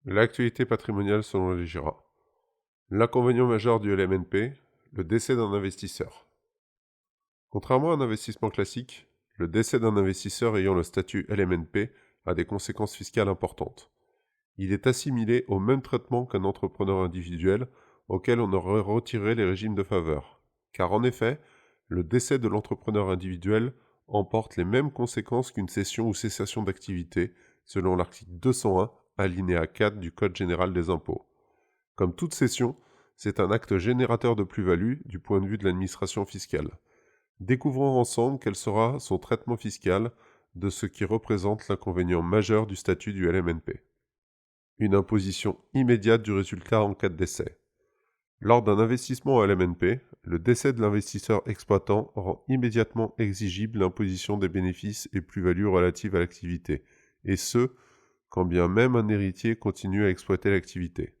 L'actualité patrimoniale selon les GIRA. L'inconvénient majeur du LMNP, le décès d'un investisseur. Contrairement à un investissement classique, le décès d'un investisseur ayant le statut LMNP a des conséquences fiscales importantes. Il est assimilé au même traitement qu'un entrepreneur individuel auquel on aurait retiré les régimes de faveur. Car en effet, le décès de l'entrepreneur individuel emporte les mêmes conséquences qu'une cession ou cessation d'activité, selon l'article 201, alinéa 4 du Code général des impôts. Comme toute cession, c'est un acte générateur de plus-value du point de vue de l'administration fiscale. Découvrons ensemble quel sera son traitement fiscal de ce qui représente l'inconvénient majeur du statut du LMNP. Une imposition immédiate du résultat en cas de décès. Lors d'un investissement en LMNP, le décès de l'investisseur exploitant rend immédiatement exigible l'imposition des bénéfices et plus-values relatives à l'activité, et ce, quand bien même un héritier continue à exploiter l'activité.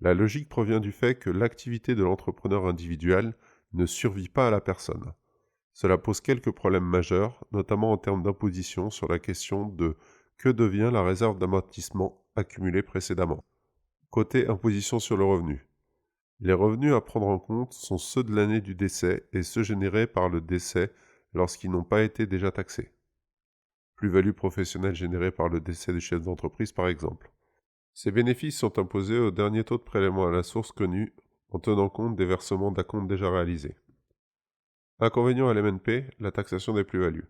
La logique provient du fait que l'activité de l'entrepreneur individuel ne survit pas à la personne. Cela pose quelques problèmes majeurs, notamment en termes d'imposition sur la question de que devient la réserve d'amortissement accumulée précédemment. Côté imposition sur le revenu. Les revenus à prendre en compte sont ceux de l'année du décès et ceux générés par le décès lorsqu'ils n'ont pas été déjà taxés. Plus-value professionnelle générée par le décès du chef d'entreprise par exemple. Ces bénéfices sont imposés au dernier taux de prélèvement à la source connu en tenant compte des versements d'acomptes déjà réalisés. Inconvénient à l'MNP, la taxation des plus-values.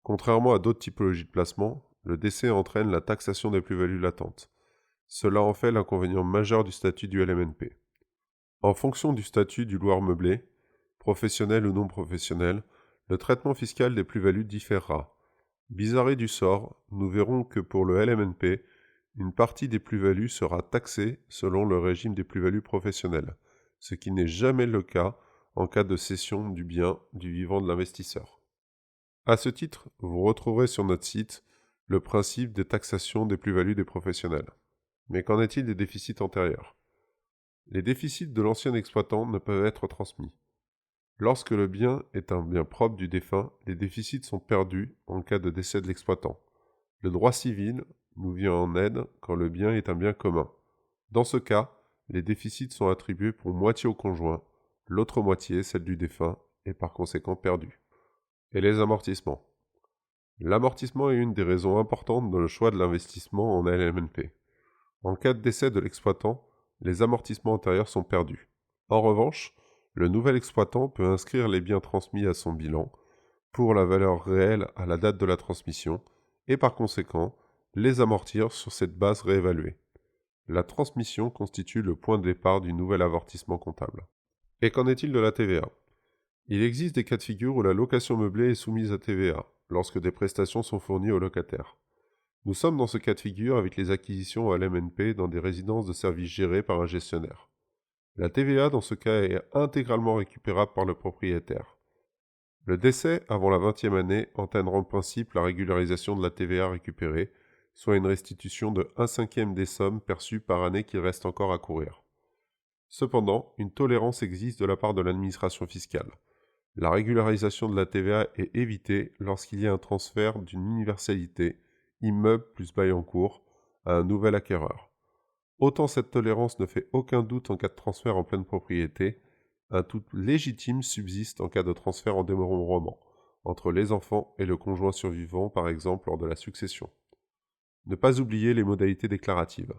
Contrairement à d'autres typologies de placements, le décès entraîne la taxation des plus-values latentes. Cela en fait l'inconvénient majeur du statut du LMNP. En fonction du statut du loueur meublé, professionnel ou non professionnel, le traitement fiscal des plus-values différera. Bizarrerie du sort, nous verrons que pour le LMNP, une partie des plus-values sera taxée selon le régime des plus-values professionnelles, ce qui n'est jamais le cas en cas de cession du bien du vivant de l'investisseur. À ce titre, vous retrouverez sur notre site le principe des taxations des plus-values des professionnels. Mais qu'en est-il des déficits antérieurs? Les déficits de l'ancien exploitant ne peuvent être transmis. Lorsque le bien est un bien propre du défunt, les déficits sont perdus en cas de décès de l'exploitant. Le droit civil nous vient en aide quand le bien est un bien commun. Dans ce cas, les déficits sont attribués pour moitié au conjoint, l'autre moitié, celle du défunt, est par conséquent perdue. Et les amortissements. L'amortissement est une des raisons importantes dans le choix de l'investissement en LMNP. En cas de décès de l'exploitant, les amortissements antérieurs sont perdus. En revanche, le nouvel exploitant peut inscrire les biens transmis à son bilan pour la valeur réelle à la date de la transmission et par conséquent les amortir sur cette base réévaluée. La transmission constitue le point de départ du nouvel amortissement comptable. Et qu'en est-il de la TVA? Il existe des cas de figure où la location meublée est soumise à TVA, lorsque des prestations sont fournies aux locataires. Nous sommes dans ce cas de figure avec les acquisitions à l'MNP dans des résidences de services gérées par un gestionnaire. La TVA dans ce cas est intégralement récupérable par le propriétaire. Le décès avant la 20e année entraînera en principe la régularisation de la TVA récupérée, soit une restitution de 1/5 des sommes perçues par année qui reste encore à courir. Cependant, une tolérance existe de la part de l'administration fiscale. La régularisation de la TVA est évitée lorsqu'il y a un transfert d'une universalité, immeuble plus bail en cours, à un nouvel acquéreur. Autant cette tolérance ne fait aucun doute en cas de transfert en pleine propriété, un doute légitime subsiste en cas de transfert en démembrement, entre les enfants et le conjoint survivant par exemple lors de la succession. Ne pas oublier les modalités déclaratives.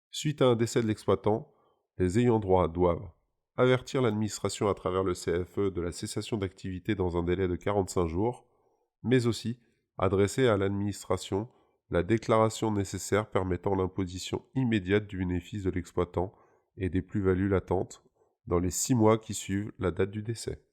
Suite à un décès de l'exploitant, les ayants droit doivent avertir l'administration à travers le CFE de la cessation d'activité dans un délai de 45 jours, mais aussi adresser à l'administration la déclaration nécessaire permettant l'imposition immédiate du bénéfice de l'exploitant et des plus-values latentes dans les 6 mois qui suivent la date du décès.